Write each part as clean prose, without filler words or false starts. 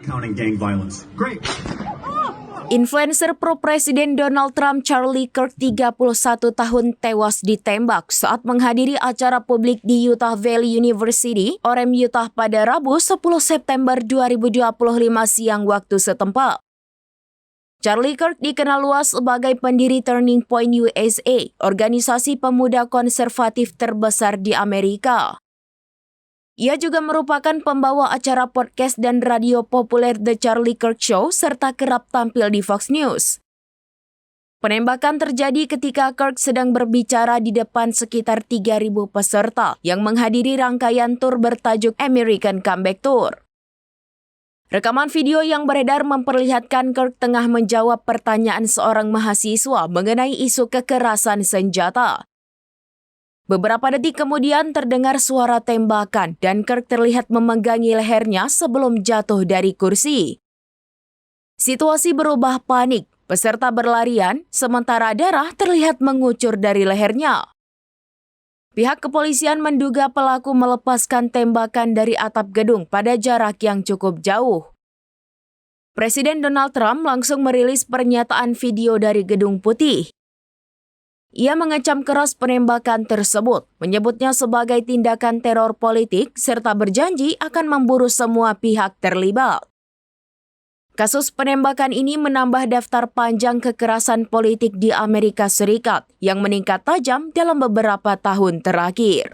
Counting gang violence. Great. Influencer pro-presiden Donald Trump Charlie Kirk 31 tahun tewas ditembak saat menghadiri acara publik di Utah Valley University, Orem, Utah pada Rabu 10 September 2025 siang waktu setempat. Charlie Kirk dikenal luas sebagai pendiri Turning Point USA, organisasi pemuda konservatif terbesar di Amerika. Ia juga merupakan pembawa acara podcast dan radio populer The Charlie Kirk Show serta kerap tampil di Fox News. Penembakan terjadi ketika Kirk sedang berbicara di depan sekitar 3.000 peserta yang menghadiri rangkaian tur bertajuk American Comeback Tour. Rekaman video yang beredar memperlihatkan Kirk tengah menjawab pertanyaan seorang mahasiswa mengenai isu kekerasan senjata. Beberapa detik kemudian terdengar suara tembakan dan Kirk terlihat memegangi lehernya sebelum jatuh dari kursi. Situasi berubah panik, peserta berlarian, sementara darah terlihat mengucur dari lehernya. Pihak kepolisian menduga pelaku melepaskan tembakan dari atap gedung pada jarak yang cukup jauh. Presiden Donald Trump langsung merilis pernyataan video dari Gedung Putih. Ia mengecam keras penembakan tersebut, menyebutnya sebagai tindakan teror politik serta berjanji akan memburu semua pihak terlibat. Kasus penembakan ini menambah daftar panjang kekerasan politik di Amerika Serikat yang meningkat tajam dalam beberapa tahun terakhir.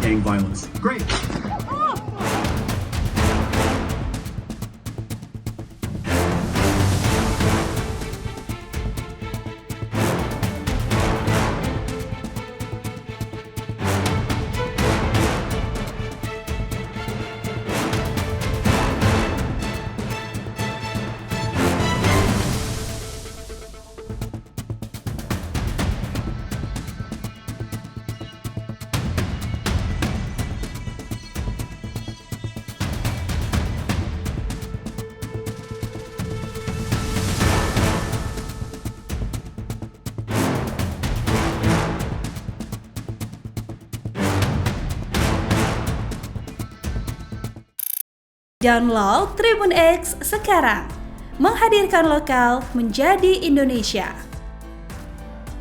Gang violence. Great. Download Tribun X sekarang, menghadirkan lokal menjadi Indonesia.